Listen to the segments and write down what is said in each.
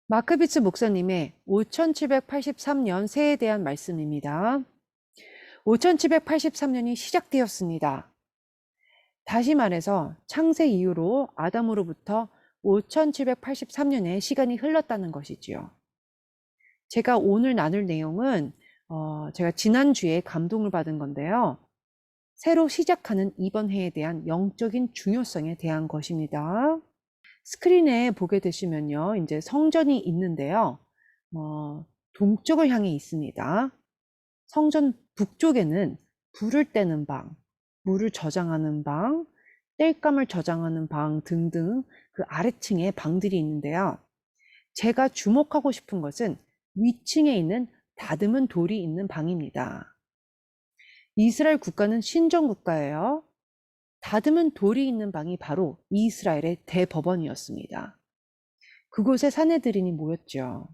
마크비츠 목사님의 5783년 새해에 대한 말씀입니다. 5783년이 시작되었습니다. 다시 말해서 창세 이후로 아담으로부터 5783년의 시간이 흘렀다는 것이지요. 제가 오늘 나눌 내용은 제가 지난주에 감동을 받은 건데요. 새로 시작하는 이번 해에 대한 영적인 중요성에 대한 것입니다. 스크린에 보게 되시면요. 이제 성전이 있는데요. 동쪽을 향해 있습니다. 성전 북쪽에는 불을 떼는 방, 물을 저장하는 방, 땔감을 저장하는 방 등등 그 아래층에 방들이 있는데요. 제가 주목하고 싶은 것은 위층에 있는 다듬은 돌이 있는 방입니다. 이스라엘 국가는 신정 국가예요. 다듬은 돌이 있는 방이 바로 이스라엘의 대법원이었습니다. 그곳에 사내들인이 모였죠.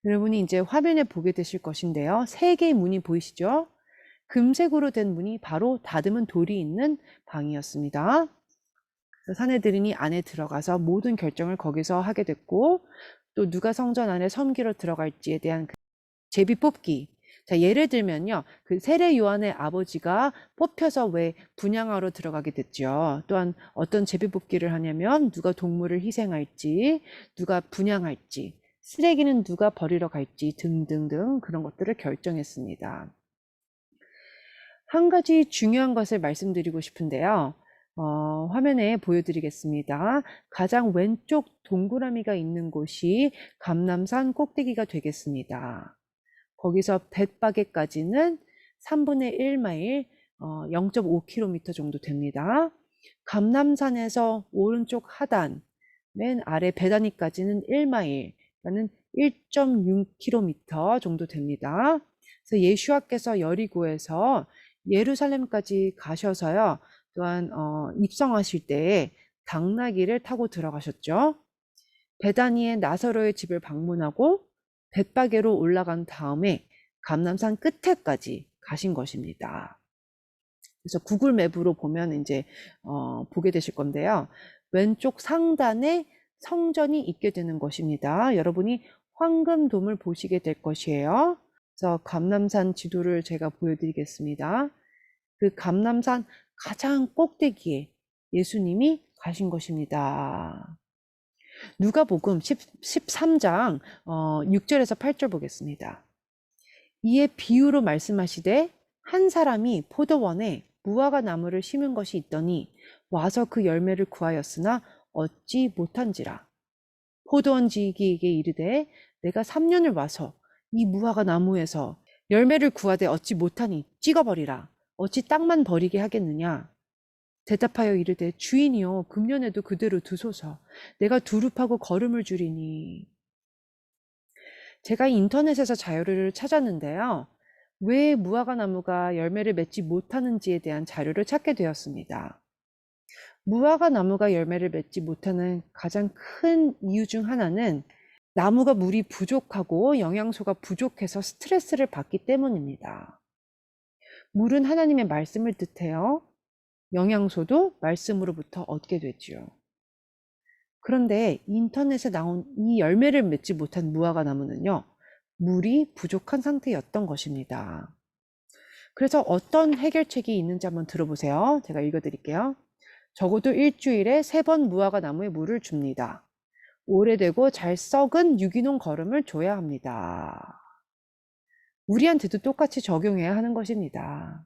여러분이 이제 화면에 보게 되실 것인데요. 세 개의 문이 보이시죠? 금색으로 된 문이 바로 다듬은 돌이 있는 방이었습니다. 그래서 사내들인이 안에 들어가서 모든 결정을 거기서 하게 됐고, 또 누가 성전 안에 섬기러 들어갈지에 대한 그 제비 뽑기. 자, 예를 들면요. 그 세례 요한의 아버지가 뽑혀서 왜 분향하러 들어가게 됐죠. 또한 어떤 제비 뽑기를 하냐면 누가 동물을 희생할지, 누가 분향할지, 쓰레기는 누가 버리러 갈지 등등등 그런 것들을 결정했습니다. 한 가지 중요한 것을 말씀드리고 싶은데요. 화면에 보여드리겠습니다. 가장 왼쪽 동그라미가 있는 곳이 감람산 꼭대기가 되겠습니다. 거기서 벳바게까지는 3분의 1마일, 0.5km 정도 됩니다. 감람산에서 오른쪽 하단, 맨 아래 베다니까지는 1마일, 그러니까 1.6km 정도 됩니다. 그래서 예수와께서 여리고에서 예루살렘까지 가셔서요. 또한 입성하실 때에 당나귀를 타고 들어가셨죠. 베다니의 나사로의 집을 방문하고 벳바게로 올라간 다음에 감람산 끝에까지 가신 것입니다. 그래서 구글 맵으로 보면 이제 보게 되실 건데요. 왼쪽 상단에 성전이 있게 되는 것입니다. 여러분이 황금돔을 보시게 될 것이에요. 그래서 감람산 지도를 제가 보여드리겠습니다. 그 감람산 가장 꼭대기에 예수님이 가신 것입니다. 누가복음 13장 6절에서 8절 보겠습니다. 이에 비유로 말씀하시되 한 사람이 포도원에 무화과 나무를 심은 것이 있더니 와서 그 열매를 구하였으나 얻지 못한지라. 포도원 지기에게 이르되 내가 3년을 와서 이 무화과 나무에서 열매를 구하되 얻지 못하니 찍어버리라. 어찌 땅만 버리게 하겠느냐. 대답하여 이르되 주인이여 금년에도 그대로 두소서. 내가 두릅하고 거름을 줄이니. 제가 인터넷에서 자료를 찾았는데요. 왜 무화과 나무가 열매를 맺지 못하는지에 대한 자료를 찾게 되었습니다. 무화과 나무가 열매를 맺지 못하는 가장 큰 이유 중 하나는 나무가 물이 부족하고 영양소가 부족해서 스트레스를 받기 때문입니다. 물은 하나님의 말씀을 뜻해요. 영양소도 말씀으로부터 얻게 되지요. 그런데 인터넷에 나온 이 열매를 맺지 못한 무화과 나무는요, 물이 부족한 상태였던 것입니다. 그래서 어떤 해결책이 있는지 한번 들어보세요. 제가 읽어드릴게요. 적어도 일주일에 3번 무화과 나무에 물을 줍니다. 오래되고 잘 썩은 유기농 거름을 줘야 합니다. 우리한테도 똑같이 적용해야 하는 것입니다.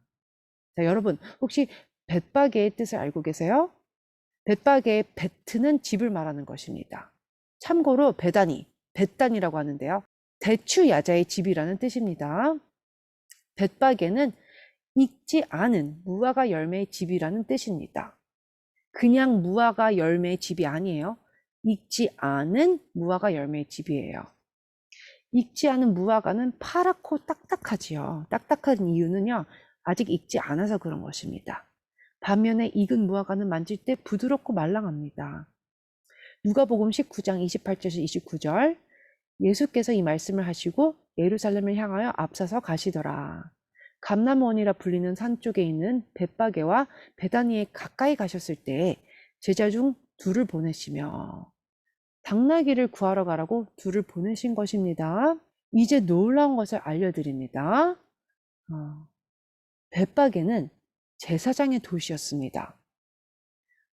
자, 여러분, 혹시 벳바게의 뜻을 알고 계세요? 벳바게의 베트는 집을 말하는 것입니다. 참고로 베다니, 벳단이라고 하는데요. 대추 야자의 집이라는 뜻입니다. 벳바게는 익지 않은 무화과 열매의 집이라는 뜻입니다. 그냥 무화과 열매의 집이 아니에요. 익지 않은 무화과 열매의 집이에요. 익지 않은 무화과는 파랗고 딱딱하지요. 딱딱한 이유는요. 아직 익지 않아서 그런 것입니다. 반면에 익은 무화과는 만질 때 부드럽고 말랑합니다. 누가복음 19장 28절에서 29절 예수께서 이 말씀을 하시고 예루살렘을 향하여 앞서서 가시더라. 감람원이라 불리는 산 쪽에 있는 벳바게와 베다니에 가까이 가셨을 때 제자 중 둘을 보내시며 당나귀를 구하러 가라고 둘을 보내신 것입니다. 이제 놀라운 것을 알려드립니다. 벳바게는 제사장의 도시였습니다.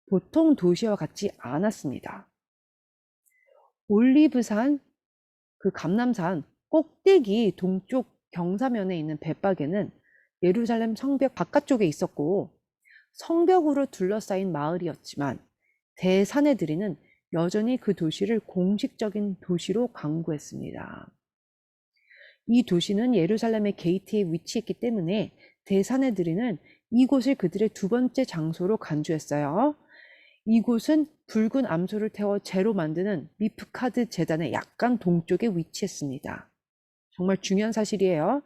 보통 도시와 같지 않았습니다. 올리브산, 그 감람산 꼭대기 동쪽 경사면에 있는 벳바게는 예루살렘 성벽 바깥쪽에 있었고 성벽으로 둘러싸인 마을이었지만 대사내들이는 여전히 그 도시를 공식적인 도시로 강구했습니다. 이 도시는 예루살렘의 게이트에 위치했기 때문에 대사내들이는 이곳을 그들의 두 번째 장소로 간주했어요. 이곳은 붉은 암소를 태워 재로 만드는 미프카드 제단의 약간 동쪽에 위치했습니다. 정말 중요한 사실이에요.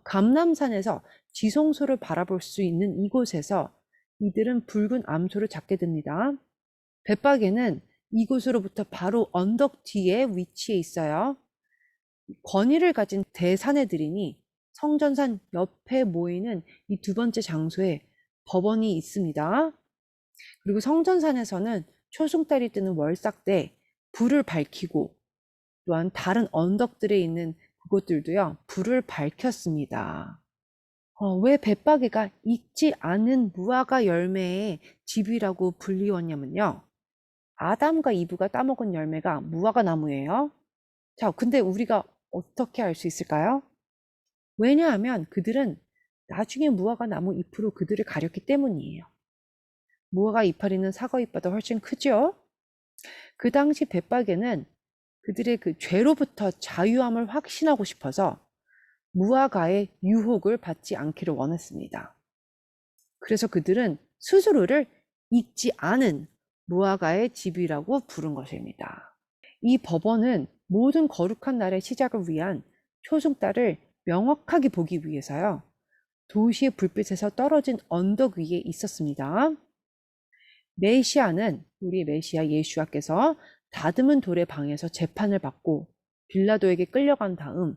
감람산에서 지성소를 바라볼 수 있는 이곳에서 이들은 붉은 암소를 잡게 됩니다. 벳바게는 이곳으로부터 바로 언덕 뒤에 위치해 있어요. 권위를 가진 대사내들이니 성전산 옆에 모이는 이 두 번째 장소에 법원이 있습니다. 그리고 성전산에서는 초승달이 뜨는 월삭 때 불을 밝히고 또한 다른 언덕들에 있는 그곳들도요, 불을 밝혔습니다. 왜 벳바게가 익지 않은 무화과 열매의 집이라고 불리웠냐면요. 아담과 이브가 따먹은 열매가 무화과 나무예요. 자, 근데 우리가 어떻게 알 수 있을까요? 왜냐하면 그들은 나중에 무화과 나무 잎으로 그들을 가렸기 때문이에요. 무화과 이파리는 사과 잎보다 훨씬 크죠? 그 당시 벳바게는 그들의 그 죄로부터 자유함을 확신하고 싶어서 무화과의 유혹을 받지 않기를 원했습니다. 그래서 그들은 스스로를 익지 않은 무화과의 집이라고 부른 것입니다. 이 법원은 모든 거룩한 날의 시작을 위한 초승달을 명확하게 보기 위해서요. 도시의 불빛에서 떨어진 언덕 위에 있었습니다. 메시아는 우리 메시아 예수와께서 다듬은 돌의 방에서 재판을 받고 빌라도에게 끌려간 다음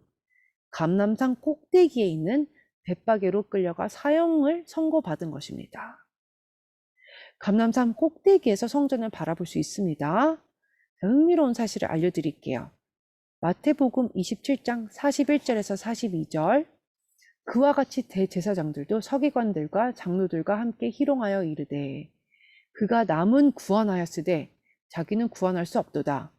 감람산 꼭대기에 있는 벳바게로 끌려가 사형을 선고받은 것입니다. 감람산 꼭대기에서 성전을 바라볼 수 있습니다. 흥미로운 사실을 알려드릴게요. 마태복음 27장 41절에서 42절 그와 같이 대제사장들도 서기관들과 장로들과 함께 희롱하여 이르되 그가 남은 구원하였으되 자기는 구원할 수 없도다.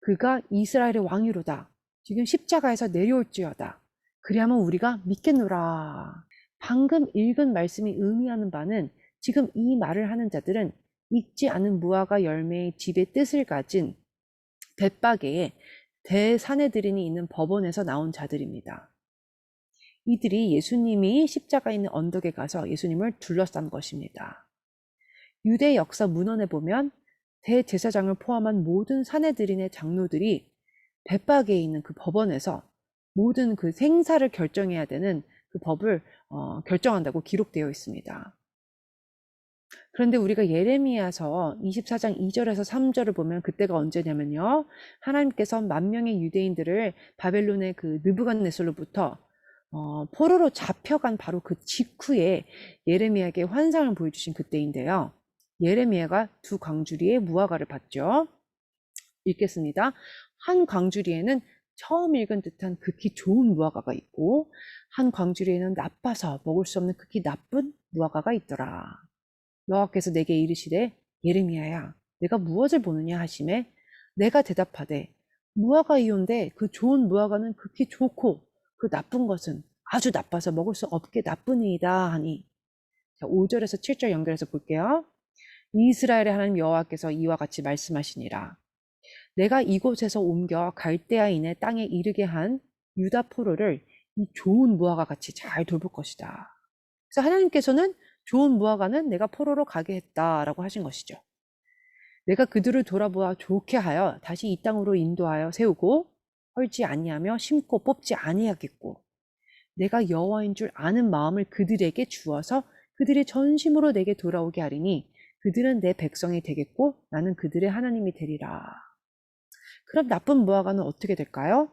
그가 이스라엘의 왕이로다. 지금 십자가에서 내려올지어다. 그리하면 우리가 믿겠노라. 방금 읽은 말씀이 의미하는 바는 지금 이 말을 하는 자들은 익지 않은 무화과 열매의 집의 뜻을 가진 벳바게의 대사내들인이 있는 법원에서 나온 자들입니다. 이들이 예수님이 십자가에 있는 언덕에 가서 예수님을 둘러싼 것입니다. 유대 역사 문헌에 보면 대제사장을 포함한 모든 사내들인의 장로들이 벳바게에 있는 그 법원에서 모든 그 생사를 결정해야 되는 그 법을 결정한다고 기록되어 있습니다. 그런데 우리가 예레미야서 24장 2절에서 3절을 보면 그때가 언제냐면요. 하나님께서 10,000명의 유대인들을 바벨론의 그 느부갓네살로부터 포로로 잡혀간 바로 그 직후에 예레미야에게 환상을 보여주신 그때인데요. 예레미야가 두 광주리에 무화과를 봤죠. 읽겠습니다. 한 광주리에는 처음 읽은 듯한 극히 좋은 무화과가 있고 한 광주리에는 나빠서 먹을 수 없는 극히 나쁜 무화과가 있더라. 여호와께서 내게 이르시되 예레미야야 내가 무엇을 보느냐 하시매 내가 대답하되 무화과이온데 그 좋은 무화과는 극히 좋고 그 나쁜 것은 아주 나빠서 먹을 수 없게 나쁘니이다 하니. 자, 5절에서 7절 연결해서 볼게요. 이스라엘의 하나님 여호와께서 이와 같이 말씀하시니라. 내가 이곳에서 옮겨 갈대아인의 땅에 이르게 한 유다 포로를 이 좋은 무화과 같이 잘 돌볼 것이다. 그래서 하나님께서는 좋은 무화과는 내가 포로로 가게 했다라고 하신 것이죠. 내가 그들을 돌아보아 좋게 하여 다시 이 땅으로 인도하여 세우고 헐지 아니하며 심고 뽑지 아니하겠고 내가 여호와인 줄 아는 마음을 그들에게 주어서 그들의 전심으로 내게 돌아오게 하리니 그들은 내 백성이 되겠고 나는 그들의 하나님이 되리라. 그럼 나쁜 무화과는 어떻게 될까요?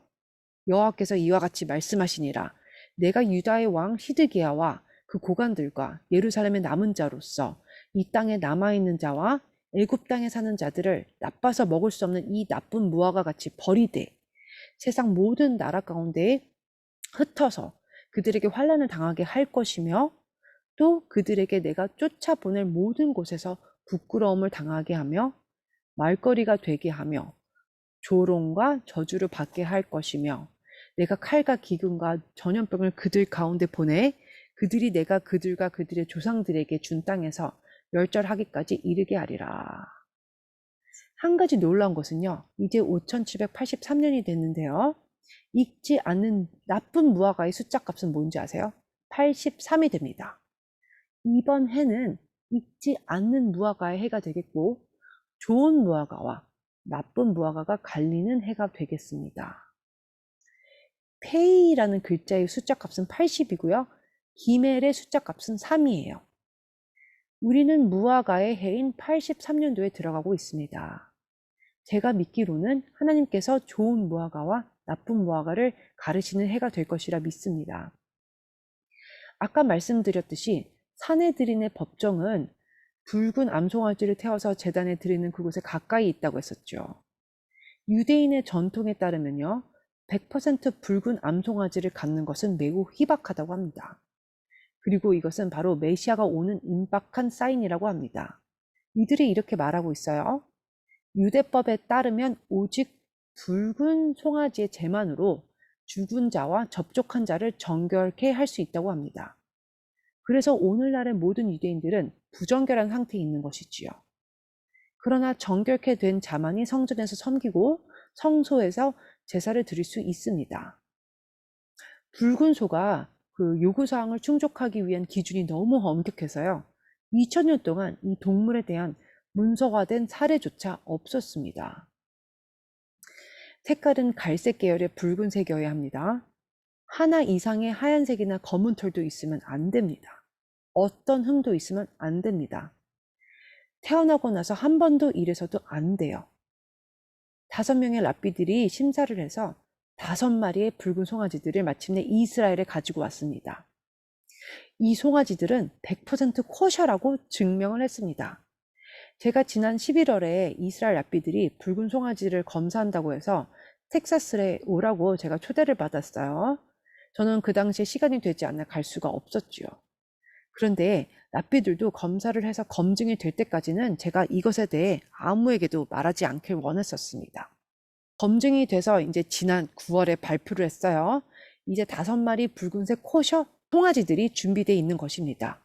여호와께서 이와 같이 말씀하시니라. 내가 유다의 왕 시드기야와 그 고관들과 예루살렘의 남은 자로서 이 땅에 남아있는 자와 애굽 땅에 사는 자들을 나빠서 먹을 수 없는 이 나쁜 무화과 같이 버리되 세상 모든 나라 가운데에 흩어서 그들에게 환난을 당하게 할 것이며 또 그들에게 내가 쫓아보낼 모든 곳에서 부끄러움을 당하게 하며 말거리가 되게 하며 조롱과 저주를 받게 할 것이며 내가 칼과 기근과 전염병을 그들 가운데 보내 그들이 내가 그들과 그들의 조상들에게 준 땅에서 멸절하기까지 이르게 하리라. 한 가지 놀라운 것은요. 이제 5783년이 됐는데요. 익지 않는 나쁜 무화과의 숫자 값은 뭔지 아세요? 83이 됩니다. 이번 해는 익지 않는 무화과의 해가 되겠고 좋은 무화과와 나쁜 무화과가 갈리는 해가 되겠습니다. 페이라는 글자의 숫자 값은 80이고요. 기멜의 숫자 값은 3이에요. 우리는 무화과의 해인 83년도에 들어가고 있습니다. 제가 믿기로는 하나님께서 좋은 무화과와 나쁜 무화과를 가르시는 해가 될 것이라 믿습니다. 아까 말씀드렸듯이 사내들인의 법정은 붉은 암송아지를 태워서 제단에 드리는 그곳에 가까이 있다고 했었죠. 유대인의 전통에 따르면요. 100% 붉은 암송아지를 갖는 것은 매우 희박하다고 합니다. 그리고 이것은 바로 메시아가 오는 임박한 사인이라고 합니다. 이들이 이렇게 말하고 있어요. 유대법에 따르면 오직 붉은 송아지의 제만으로 죽은 자와 접촉한 자를 정결케 할 수 있다고 합니다. 그래서 오늘날의 모든 유대인들은 부정결한 상태에 있는 것이지요. 그러나 정결케 된 자만이 성전에서 섬기고 성소에서 제사를 드릴 수 있습니다. 붉은 소가 그 요구사항을 충족하기 위한 기준이 너무 엄격해서요. 2000년 동안 이 동물에 대한 문서화된 사례조차 없었습니다. 색깔은 갈색 계열의 붉은색이어야 합니다. 하나 이상의 하얀색이나 검은 털도 있으면 안 됩니다. 어떤 흠도 있으면 안 됩니다. 태어나고 나서 한 번도 일해서도 안 돼요. 5명의 랍비들이 심사를 해서 5마리의 붉은 송아지들을 마침내 이스라엘에 가지고 왔습니다. 이 송아지들은 100% 코셔라고 증명을 했습니다. 제가 지난 11월에 이스라엘 랍비들이 붉은 송아지를 검사한다고 해서 텍사스에 오라고 제가 초대를 받았어요. 저는 그 당시에 시간이 되지 않아 갈 수가 없었지요. 그런데 랍비들도 검사를 해서 검증이 될 때까지는 제가 이것에 대해 아무에게도 말하지 않길 원했었습니다. 검증이 돼서 이제 지난 9월에 발표를 했어요. 이제 5마리 붉은색 코셔 송아지들이 준비되어 있는 것입니다.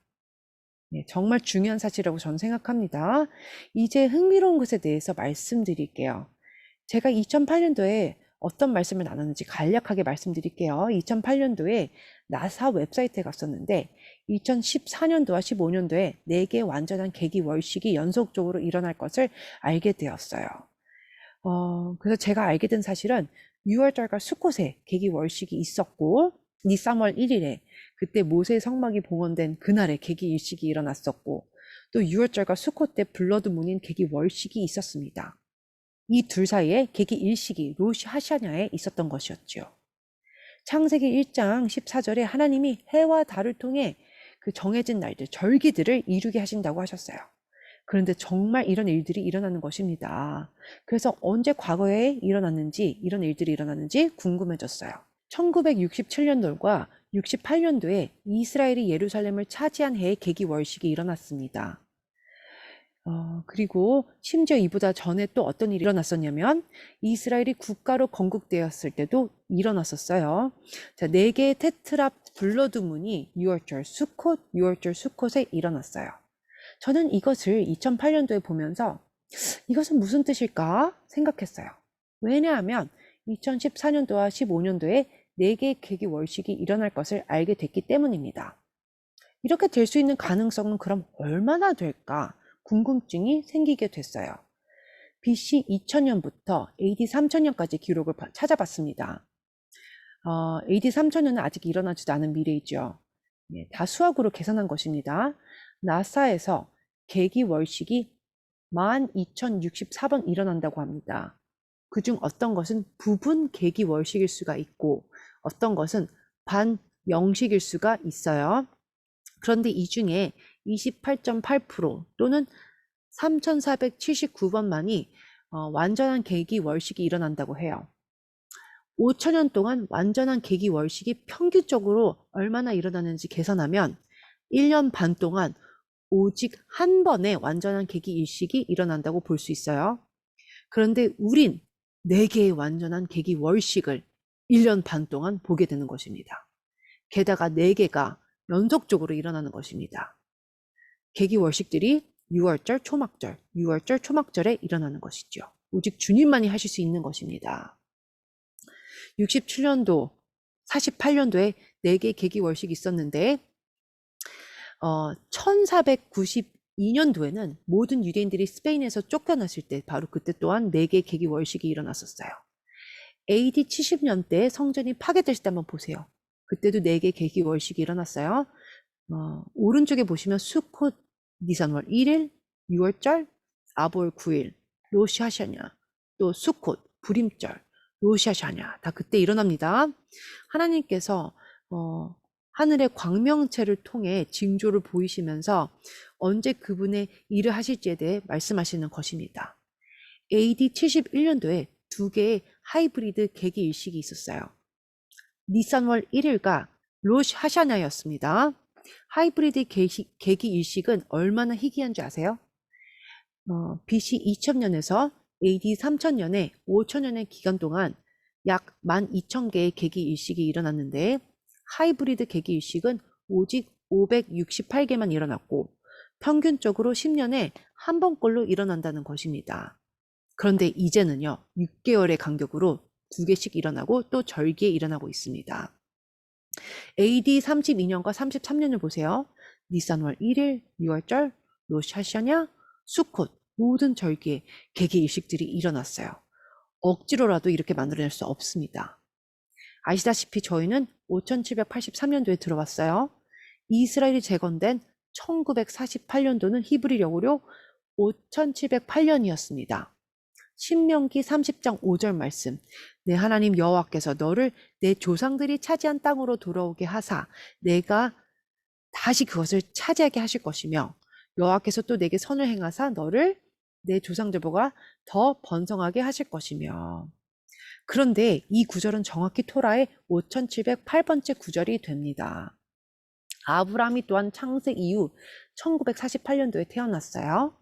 네, 정말 중요한 사실이라고 저는 생각합니다. 이제 흥미로운 것에 대해서 말씀드릴게요. 제가 2008년도에 어떤 말씀을 나눴는지 간략하게 말씀드릴게요. 2008년도에 나사 웹사이트에 갔었는데 2014년도와 15년도에 4개 완전한 계기 월식이 연속적으로 일어날 것을 알게 되었어요. 그래서 제가 알게 된 사실은 6월달과 수콧에 계기 월식이 있었고 니삼월 1일에 그때 모세의 성막이 봉헌된 그날에 계기 일식이 일어났었고 또 6월절과 수콧 때 블러드 문인 계기 월식이 있었습니다. 이 둘 사이에 계기 일식이 로시 하샤냐에 있었던 것이었죠. 창세기 1장 14절에 하나님이 해와 달을 통해 그 정해진 날들, 절기들을 이루게 하신다고 하셨어요. 그런데 정말 이런 일들이 일어나는 것입니다. 그래서 언제 과거에 일어났는지 이런 일들이 일어났는지 궁금해졌어요. 1967년도과 68년도에 이스라엘이 예루살렘을 차지한 해에 계기 월식이 일어났습니다. 그리고 심지어 이보다 전에 또 어떤 일이 일어났었냐면 이스라엘이 국가로 건국되었을 때도 일어났었어요. 자, 4개의 테트라 블러드문이 6월절 수콧, 6월절 수콧에 일어났어요. 저는 이것을 2008년도에 보면서 이것은 무슨 뜻일까 생각했어요. 왜냐하면 2014년도와 15년도에 4개의 계기 월식이 일어날 것을 알게 됐기 때문입니다. 이렇게 될 수 있는 가능성은 그럼 얼마나 될까 궁금증이 생기게 됐어요. BC 2000년부터 AD 3000년까지 기록을 찾아봤습니다. AD 3000년은 아직 일어나지도 않은 미래이죠. 네, 다 수학으로 계산한 것입니다. 나사에서 계기 월식이 12,064번 일어난다고 합니다. 그중 어떤 것은 부분 계기 월식일 수가 있고 어떤 것은 반영식일 수가 있어요. 그런데 이 중에 28.8% 또는 3479번만이 완전한 계기월식이 일어난다고 해요. 5천년 동안 완전한 계기월식이 평균적으로 얼마나 일어나는지 계산하면 1년 반 동안 오직 한 번의 완전한 계기일식이 일어난다고 볼 수 있어요. 그런데 우린 4개의 완전한 계기월식을 1년 반 동안 보게 되는 것입니다. 게다가 4개가 연속적으로 일어나는 것입니다. 계기월식들이 6월절, 초막절, 6월절, 초막절에 일어나는 것이죠. 오직 주님만이 하실 수 있는 것입니다. 67년도, 48년도에 4개의 계기월식이 있었는데 1492년도에는 모든 유대인들이 스페인에서 쫓겨났을 때 바로 그때 또한 4개의 계기월식이 일어났었어요. AD 70년대에 성전이 파괴됐을 때 한번 보세요. 그때도 4개의 계기월식이 일어났어요. 오른쪽에 보시면 수콧 니산월 1일, 6월절, 아볼 9일, 로시하샤냐, 또 수콧, 불임절, 로시하샤냐, 다 그때 일어납니다. 하나님께서 하늘의 광명체를 통해 징조를 보이시면서 언제 그분의 일을 하실지에 대해 말씀하시는 것입니다. AD 71년도에 2개의 하이브리드 계기일식이 있었어요. 니산월 1일과 로시 하샤냐였습니다. 하이브리드 계기일식은 얼마나 희귀한 줄 아세요? BC 2000년에서 AD 3000년에 5000년의 기간 동안 약 12,000개의 계기일식이 일어났는데 하이브리드 계기일식은 오직 568개만 일어났고 평균적으로 10년에 한 번꼴로 일어난다는 것입니다. 그런데 이제는요, 6개월의 간격으로 2개씩 일어나고 또 절기에 일어나고 있습니다. AD 32년과 33년을 보세요. 니산월 1일, 6월절, 로샤샤냐, 수콧 모든 절기에 계기일식들이 일어났어요. 억지로라도 이렇게 만들어낼 수 없습니다. 아시다시피 저희는 5783년도에 들어왔어요. 이스라엘이 재건된 1948년도는 히브리력으로 5708년이었습니다. 신명기 30장 5절 말씀. 내 하나님 여호와께서 너를 내 조상들이 차지한 땅으로 돌아오게 하사 내가 다시 그것을 차지하게 하실 것이며 여호와께서 또 내게 선을 행하사 너를 내 조상들보다 더 번성하게 하실 것이며. 그런데 이 구절은 정확히 토라의 5708번째 구절이 됩니다. 아브라함이 또한 창세 이후 1948년도에 태어났어요.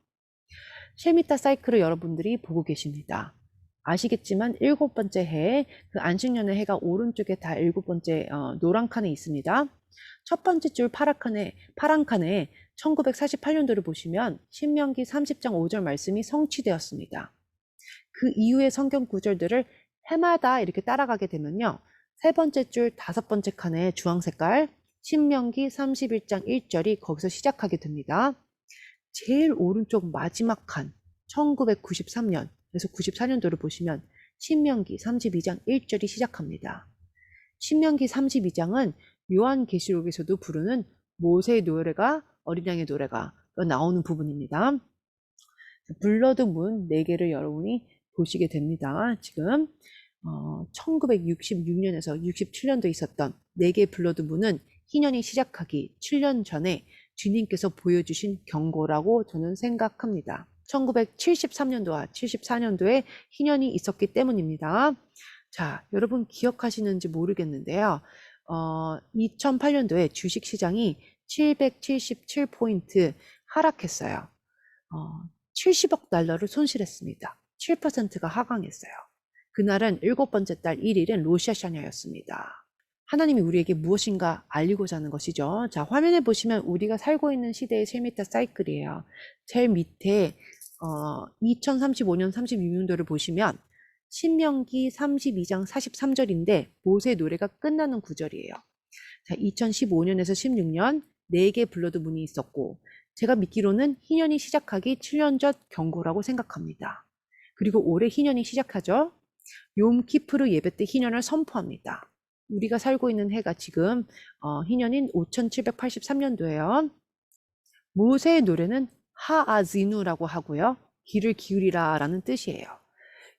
쉐미타 사이클을 여러분들이 보고 계십니다. 아시겠지만 7번째 해에 그 안식년의 해가 오른쪽에 다 7번째 노란 칸에 있습니다. 첫 번째 줄 파란 칸에 1948년도를 보시면 신명기 30장 5절 말씀이 성취되었습니다. 그 이후의 성경 구절들을 해마다 이렇게 따라가게 되면요. 세 번째 줄 5번째 칸에 주황 색깔 신명기 31장 1절이 거기서 시작하게 됩니다. 제일 오른쪽 마지막 칸 1993년 그래서 94년도를 보시면 신명기 32장 1절이 시작합니다. 신명기 32장은 요한계시록에서도 부르는 모세의 노래가 어린 양의 노래가 나오는 부분입니다. 블러드문 4개를 여러분이 보시게 됩니다. 지금 1966년에서 67년도에 있었던 4개의 블러드문은 희년이 시작하기 7년 전에 주님께서 보여주신 경고라고 저는 생각합니다. 1973년도와 74년도에 희년이 있었기 때문입니다. 자, 여러분 기억하시는지 모르겠는데요. 2008년도에 주식시장이 777포인트 하락했어요. 70억 달러를 손실했습니다. 7%가 하강했어요. 그날은 7번째 달 1일은 로시아샤냐였습니다. 하나님이 우리에게 무엇인가 알리고자 하는 것이죠. 자, 화면에 보시면 우리가 살고 있는 시대의 쉐미타 사이클이에요. 제일 밑에 2035년 36년도를 보시면 신명기 32장 43절인데 모세의 노래가 끝나는 구절이에요. 자, 2015년에서 16년 4개 블러드문이 있었고 제가 믿기로는 희년이 시작하기 7년 전 경고라고 생각합니다. 그리고 올해 희년이 시작하죠. 욤키프르 예배 때 희년을 선포합니다. 우리가 살고 있는 해가 지금 희년인 5783년도예요. 모세의 노래는 하아지누라고 하고요. 귀를 기울이라 라는 뜻이에요.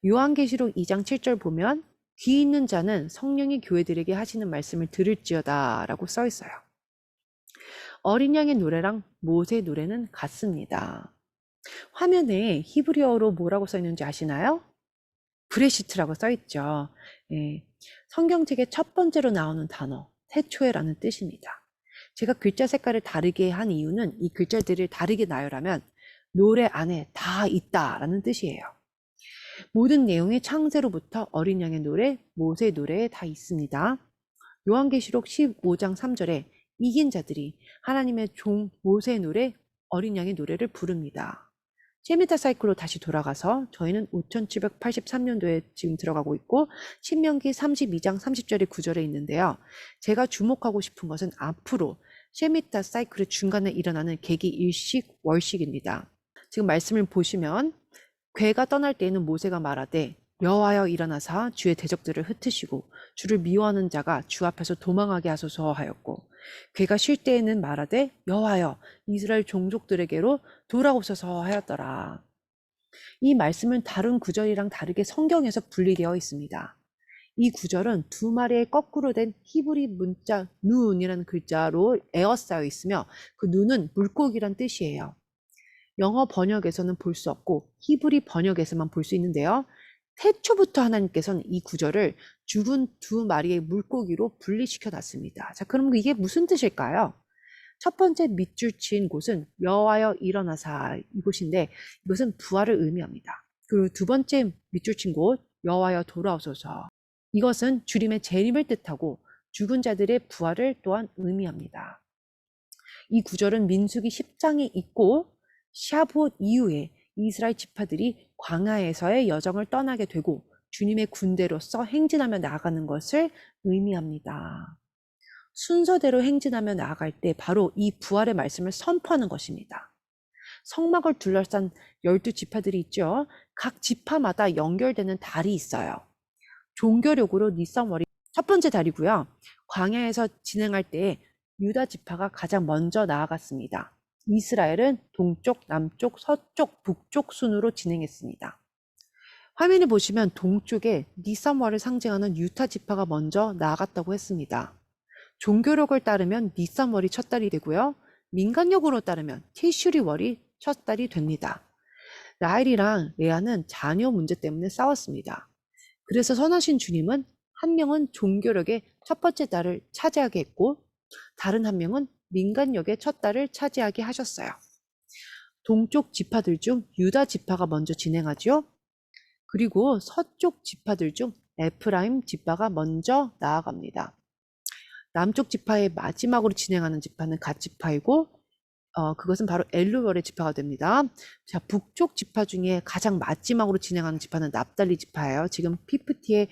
요한계시록 2장 7절 보면 귀 있는 자는 성령이 교회들에게 하시는 말씀을 들을지어다 라고 써 있어요. 어린 양의 노래랑 모세의 노래는 같습니다. 화면에 히브리어로 뭐라고 써 있는지 아시나요? 브레시트라고 써 있죠. 예, 성경책의 첫 번째로 나오는 단어, 태초에라는 뜻입니다. 제가 글자 색깔을 다르게 한 이유는 이 글자들을 다르게 나열하면 노래 안에 다 있다라는 뜻이에요. 모든 내용이 창세로부터 어린 양의 노래, 모세 노래에 다 있습니다. 요한계시록 15장 3절에 이긴 자들이 하나님의 종 모세의 노래, 어린 양의 노래를 부릅니다. 셰미타 사이클로 다시 돌아가서 저희는 5783년도에 지금 들어가고 있고 신명기 32장 30절의 구절에 있는데요. 제가 주목하고 싶은 것은 앞으로 셰미타 사이클의 중간에 일어나는 계기 일식, 월식입니다. 지금 말씀을 보시면 괴가 떠날 때에는 모세가 말하되 여호와여 일어나사 주의 대적들을 흩으시고 주를 미워하는 자가 주 앞에서 도망하게 하소서 하였고 괴가 쉴 때에는 말하되 여호와여 이스라엘 종족들에게로 돌아오소서 하였더라. 이 말씀은 다른 구절이랑 다르게 성경에서 분리되어 있습니다. 이 구절은 두 마리의 거꾸로 된 히브리 문자 눈이라는 글자로 에어싸여 있으며 그 눈은 물고기란 뜻이에요. 영어 번역에서는 볼 수 없고 히브리 번역에서만 볼 수 있는데요. 태초부터 하나님께서는 이 구절을 죽은 두 마리의 물고기로 분리시켜 놨습니다. 자, 그럼 이게 무슨 뜻일까요? 첫 번째 밑줄 친 곳은 여호와여 일어나사 이곳인데 이것은 부활을 의미합니다. 그리고 두 번째 밑줄 친 곳 여호와여 돌아오소서 이것은 주님의 재림을 뜻하고 죽은 자들의 부활을 또한 의미합니다. 이 구절은 민수기 10장에 있고 샤봇 이후에 이스라엘 지파들이 광야에서의 여정을 떠나게 되고 주님의 군대로서 행진하며 나아가는 것을 의미합니다. 순서대로 행진하며 나아갈 때 바로 이 부활의 말씀을 선포하는 것입니다. 성막을 둘러싼 12지파들이 있죠. 각 지파마다 연결되는 달이 있어요. 종교력으로 니산월이 첫 번째 달이고요. 광야에서 진행할 때 유다 지파가 가장 먼저 나아갔습니다. 이스라엘은 동쪽, 남쪽, 서쪽, 북쪽 순으로 진행했습니다. 화면에 보시면 동쪽에 니산월을 상징하는 유타 지파가 먼저 나아갔다고 했습니다. 종교력을 따르면 니산월이 첫 달이 되고요. 민간력으로 따르면 티슈리월이 첫 달이 됩니다. 라헬이랑 레아는 자녀 문제 때문에 싸웠습니다. 그래서 선하신 주님은 한 명은 종교력의 첫 번째 달을 차지하게 했고 다른 한 명은 민간력의 첫 달을 차지하게 하셨어요. 동쪽 지파들 중 유다 지파가 먼저 진행하죠. 그리고 서쪽 지파들 중 에프라임 지파가 먼저 나아갑니다. 남쪽 지파의 마지막으로 진행하는 지파는 갓 지파이고 그것은 바로 엘루벨의 지파가 됩니다. 자, 북쪽 지파 중에 가장 마지막으로 진행하는 지파는 납달리 지파예요. 지금 PPT에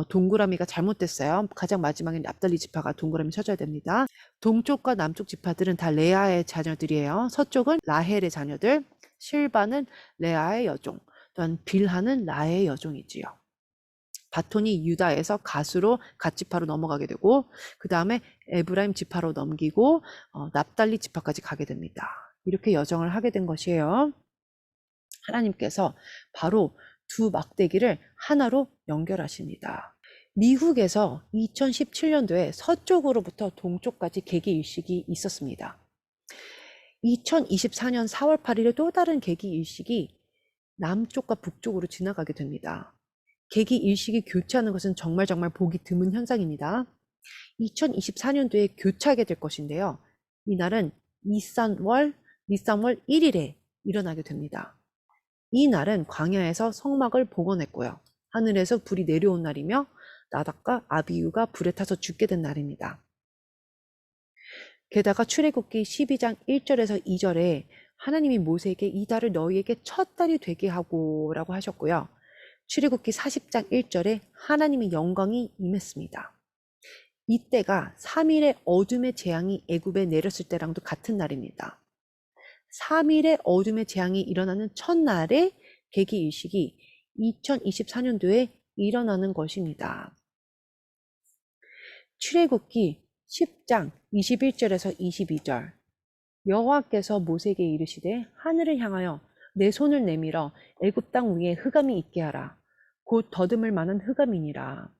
동그라미가 잘못됐어요. 가장 마지막에 납달리 지파가 동그라미 쳐줘야 됩니다. 동쪽과 남쪽 지파들은 다 레아의 자녀들이에요. 서쪽은 라헬의 자녀들, 실바는 레아의 여종, 또한 빌하는 라의 여종이지요. 바톤이 유다에서 갓으로 갓 지파로 넘어가게 되고 그 다음에 에브라임 지파로 넘기고 납달리 지파까지 가게 됩니다. 이렇게 여정을 하게 된 것이에요. 하나님께서 바로 두 막대기를 하나로 연결하십니다. 미국에서 2017년도에 서쪽으로부터 동쪽까지 계기일식이 있었습니다. 2024년 4월 8일에 또 다른 계기일식이 남쪽과 북쪽으로 지나가게 됩니다. 계기 일식이 교차하는 것은 정말 보기 드문 현상입니다. 2024년도에 교차하게 될 것인데요. 이날은 니산월 1일에 일어나게 됩니다. 이 날은 광야에서 성막을 복원했고요. 하늘에서 불이 내려온 날이며 나답과 아비후가 불에 타서 죽게 된 날입니다. 게다가 출애굽기 12장 1절에서 2절에 하나님이 모세에게 이 달을 너희에게 첫 달이 되게 하고 라고 하셨고요. 출애굽기 40장 1절에 하나님의 영광이 임했습니다. 이때가 3일의 어둠의 재앙이 애굽에 내렸을 때랑도 같은 날입니다. 3일의 어둠의 재앙이 일어나는 첫날에 계기일식이 2024년도에 일어나는 것입니다. 출애굽기 10장 21절에서 22절 여호와께서 모세에게 이르시되 하늘을 향하여 내 손을 내밀어 애굽 땅 위에 흑암이 있게 하라. 곧 더듬을 만한 흑암이니라.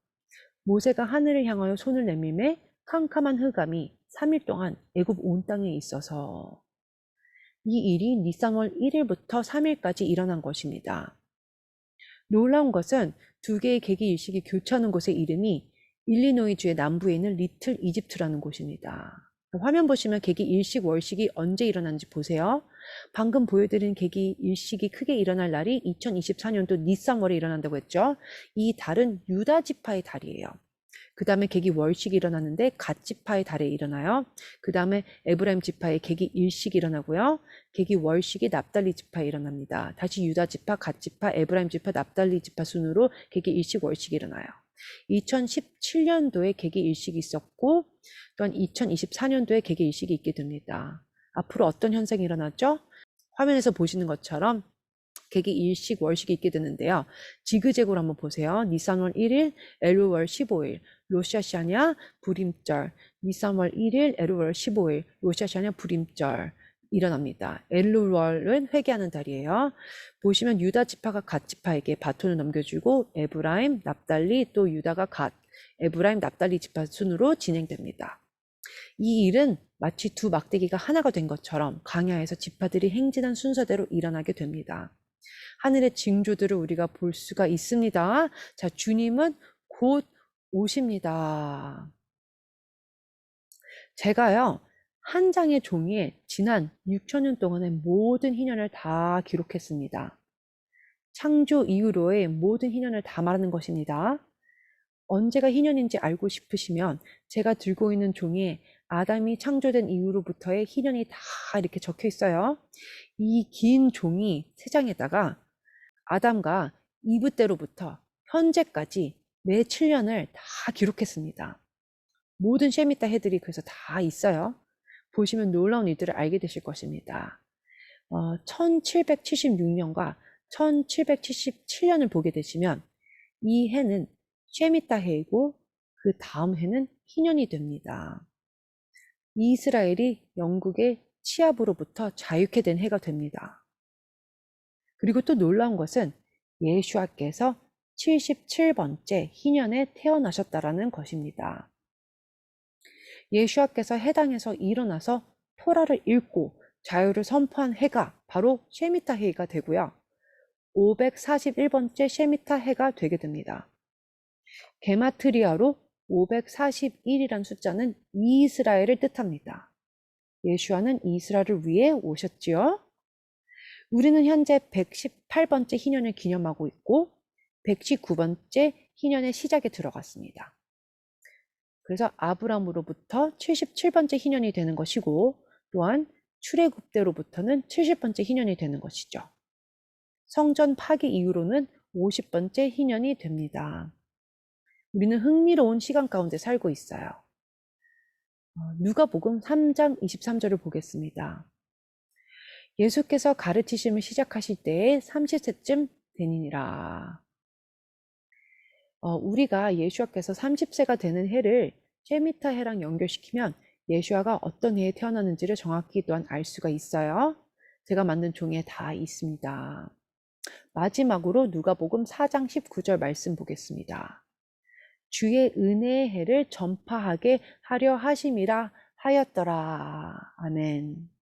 모세가 하늘을 향하여 손을 내밀매 캄캄한 흑암이 3일 동안 애굽 온 땅에 있어서 이 일이 니산월 1일부터 3일까지 일어난 것입니다. 놀라운 것은 두 개의 계기 일식이 교차하는 곳의 이름이 일리노이주의 남부에 있는 리틀 이집트라는 곳입니다. 화면 보시면 계기 일식, 월식이 언제 일어났는지 보세요. 방금 보여드린 계기 일식이 크게 일어날 날이 2024년도 니산월에 일어난다고 했죠. 이 달은 유다 지파의 달이에요. 그 다음에 계기 월식이 일어났는데 갓 지파의 달에 일어나요. 그 다음에 에브라임 지파의 계기 일식이 일어나고요. 계기 월식이 납달리 지파에 일어납니다. 다시 유다 지파, 갓 지파, 에브라임 지파, 납달리 지파 순으로 계기 일식, 월식이 일어나요. 2017년도에 계기 일식이 있었고 또한 2024년도에 계기 일식이 있게 됩니다. 앞으로 어떤 현상이 일어났죠? 화면에서 보시는 것처럼 계기 일식, 월식이 있게 되는데요. 지그재그로 한번 보세요. 니산월 1일, 엘루월 15일, 로샤샤냐 불임절, 니산월 1일, 엘루월 15일, 로샤샤냐 불임절 일어납니다. 엘루월은 회개하는 달이에요. 보시면 유다 지파가 갓 지파에게 바톤을 넘겨주고 에브라임, 납달리, 또 유다가 갓, 에브라임, 납달리 지파 순으로 진행됩니다. 이 일은 마치 두 막대기가 하나가 된 것처럼 광야에서 지파들이 행진한 순서대로 일어나게 됩니다. 하늘의 징조들을 우리가 볼 수가 있습니다. 자, 주님은 곧 오십니다. 제가요, 한 장의 종이에 지난 6천년 동안의 모든 희년을 다 기록했습니다. 창조 이후로의 모든 희년을 다 말하는 것입니다. 언제가 희년인지 알고 싶으시면 제가 들고 있는 종이에 아담이 창조된 이후로부터의 희년이 다 이렇게 적혀 있어요. 이 긴 종이 세 장에다가 아담과 이브 때로부터 현재까지 매 7년을 다 기록했습니다. 모든 쉐미타 해들이 그래서 다 있어요. 보시면 놀라운 일들을 알게 되실 것입니다. 1776년과 1777년을 보게 되시면 이 해는 쉐미타 해이고 그 다음 해는 희년이 됩니다. 이스라엘이 영국의 치압으로부터 자유케 된 해가 됩니다. 그리고 또 놀라운 것은 예수아께서 77번째 희년에 태어나셨다라는 것입니다. 예수아께서 해당에서 일어나서 토라를 읽고 자유를 선포한 해가 바로 쉐미타 해가 되고요. 541번째 쉐미타 해가 되게 됩니다. 게마트리아로 541이란 숫자는 이스라엘을 뜻합니다. 예수아는 이스라엘을 위해 오셨지요. 우리는 현재 118번째 희년을 기념하고 있고 119번째 희년의 시작에 들어갔습니다. 그래서 아브람으로부터 77번째 희년이 되는 것이고 또한 출애굽때로부터는 70번째 희년이 되는 것이죠. 성전 파기 이후로는 50번째 희년이 됩니다. 우리는 흥미로운 시간 가운데 살고 있어요. 누가복음 3장 23절을 보겠습니다. 예수께서 가르치심을 시작하실 때에 30세쯤 되니라. 우리가 예수아께서 30세가 되는 해를 쉐미타 해랑 연결시키면 예수아가 어떤 해에 태어났는지를 정확히 또한 알 수가 있어요. 제가 만든 종이에 다 있습니다. 마지막으로 누가복음 4장 19절 말씀 보겠습니다. 주의 은혜의 해를 전파하게 하려 하심이라 하였더라. 아멘.